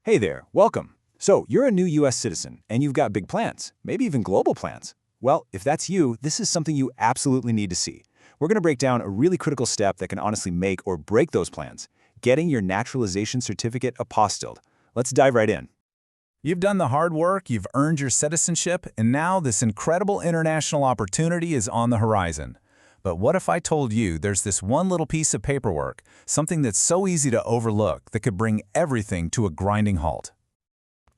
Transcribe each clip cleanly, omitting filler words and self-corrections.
Hey there, welcome. So, you're a new U.S. citizen, and you've got big plans, maybe even global plans. Well, if that's you, this is something you absolutely need to see. We're going to break down a really critical step that can honestly make or break those plans, getting your naturalization certificate apostilled. Let's dive right in. You've done the hard work, you've earned your citizenship, and now this incredible international opportunity is on the horizon. But what if I told you there's this one little piece of paperwork, something that's so easy to overlook that could bring everything to a grinding halt?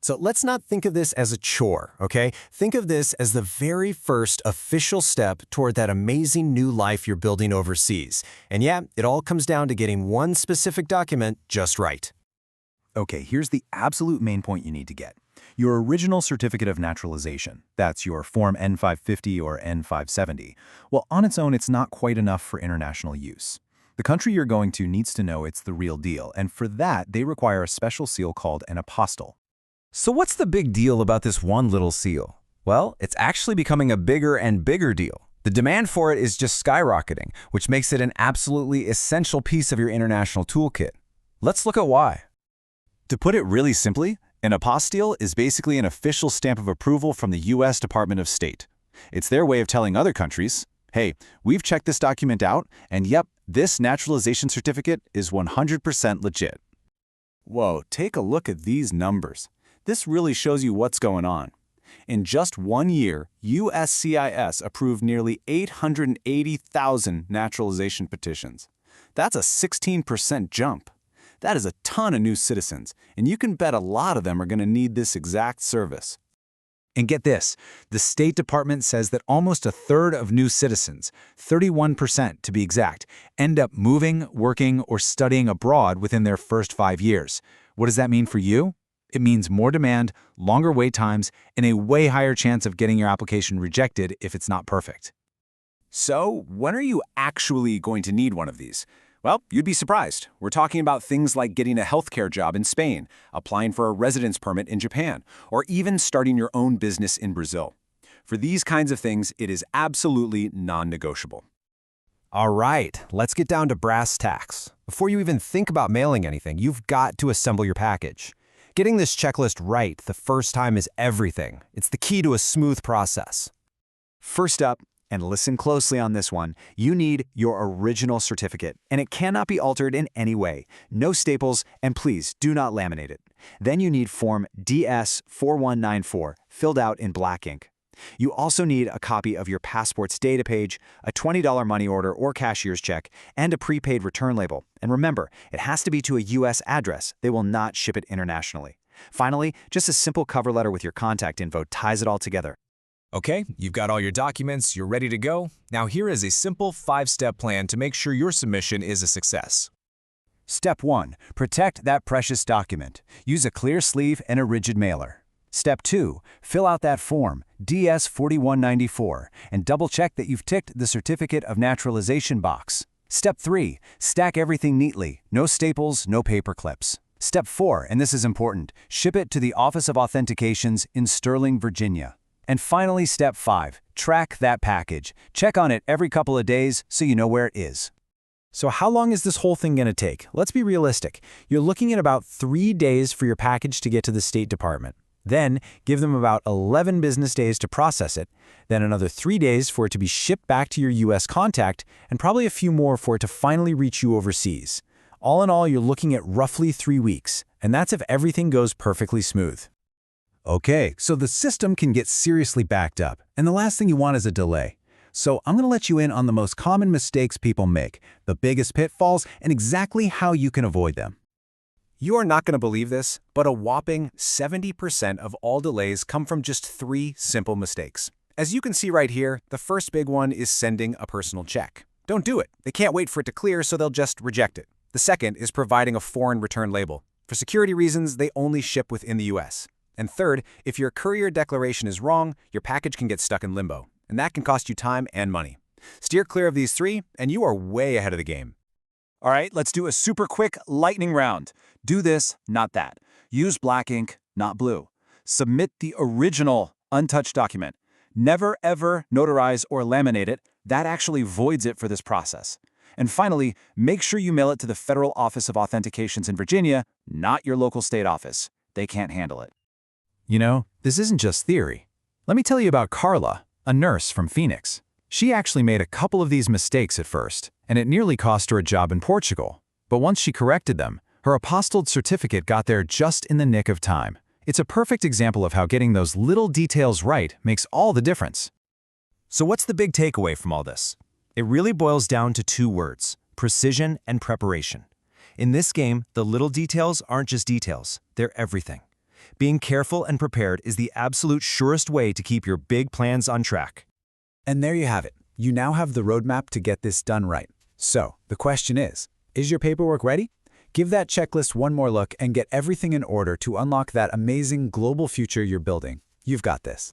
So let's not think of this as a chore, okay? Think of this as the very first official step toward that amazing new life you're building overseas. And yeah, it all comes down to getting one specific document just right. Okay, here's the absolute main point you need to get. Your original certificate of naturalization, that's your Form N550 or N570, well, on its own, it's not quite enough for international use. The country you're going to needs to know it's the real deal, and for that, they require a special seal called an apostille. So what's the big deal about this one little seal? Well, it's actually becoming a bigger and bigger deal. The demand for it is just skyrocketing, which makes it an absolutely essential piece of your international toolkit. Let's look at why. To put it really simply, an apostille is basically an official stamp of approval from the U.S. Department of State. It's their way of telling other countries, hey, we've checked this document out, and yep, this naturalization certificate is 100% legit. Whoa, take a look at these numbers. This really shows you what's going on. In just 1 year, USCIS approved nearly 880,000 naturalization petitions. That's a 16% jump. That is a ton of new citizens, and you can bet a lot of them are going to need this exact service. And get this, the State Department says that almost a third of new citizens, 31% to be exact, end up moving, working, or studying abroad within their first 5 years. What does that mean for you? It means more demand, longer wait times, and a way higher chance of getting your application rejected if it's not perfect. So, when are you actually going to need one of these? Well, you'd be surprised. We're talking about things like getting a healthcare job in Spain, applying for a residence permit in Japan, or even starting your own business in Brazil. For these kinds of things, it is absolutely non-negotiable. All right, let's get down to brass tacks. Before you even think about mailing anything, you've got to assemble your package. Getting this checklist right the first time is everything. It's the key to a smooth process. First up, and listen closely on this one, you need your original certificate, and it cannot be altered in any way. No staples, and please do not laminate it. Then you need Form DS4194, filled out in black ink. You also need a copy of your passport's data page, a $20 money order or cashier's check, and a prepaid return label. And remember, it has to be to a U.S. address. They will not ship it internationally. Finally, just a simple cover letter with your contact info ties it all together. Okay, you've got all your documents, you're ready to go. Now here is a simple 5-step plan to make sure your submission is a success. Step 1. Protect that precious document. Use a clear sleeve and a rigid mailer. Step 2. Fill out that form, DS4194, and double-check that you've ticked the Certificate of Naturalization box. Step 3. Stack everything neatly. No staples, no paper clips. Step 4, and this is important, ship it to the Office of Authentications in Sterling, Virginia. And finally, Step 5. Track that package. Check on it every couple of days so you know where it is. So how long is this whole thing going to take? Let's be realistic. You're looking at about 3 days for your package to get to the State Department. Then, give them about 11 business days to process it, then another 3 days for it to be shipped back to your U.S. contact, and probably a few more for it to finally reach you overseas. All in all, you're looking at roughly 3 weeks, and that's if everything goes perfectly smooth. Okay, so the system can get seriously backed up, and the last thing you want is a delay. So I'm going to let you in on the most common mistakes people make, the biggest pitfalls, and exactly how you can avoid them. You are not going to believe this, but a whopping 70% of all delays come from just 3 simple mistakes. As you can see right here, the first big one is sending a personal check. Don't do it. They can't wait for it to clear, so they'll just reject it. The second is providing a foreign return label. For security reasons, they only ship within the U.S. And third, if your courier declaration is wrong, your package can get stuck in limbo, and that can cost you time and money. Steer clear of these 3, and you are way ahead of the game. All right, let's do a super quick lightning round. Do this, not that. Use black ink, not blue. Submit the original untouched document. Never, ever notarize or laminate it. That actually voids it for this process. And finally, make sure you mail it to the Federal Office of Authentications in Virginia, not your local state office. they can't handle it. You know, this isn't just theory. Let me tell you about Carla, a nurse from Phoenix. She actually made a couple of these mistakes at first, and it nearly cost her a job in Portugal. But once she corrected them, her apostilled certificate got there just in the nick of time. It's a perfect example of how getting those little details right makes all the difference. So what's the big takeaway from all this? It really boils down to two words: precision and preparation. In this game, the little details aren't just details, they're everything. Being careful and prepared is the absolute surest way to keep your big plans on track. And there you have it. You now have the roadmap to get this done right. So, the question is your paperwork ready? Give that checklist one more look and get everything in order to unlock that amazing global future you're building. You've got this.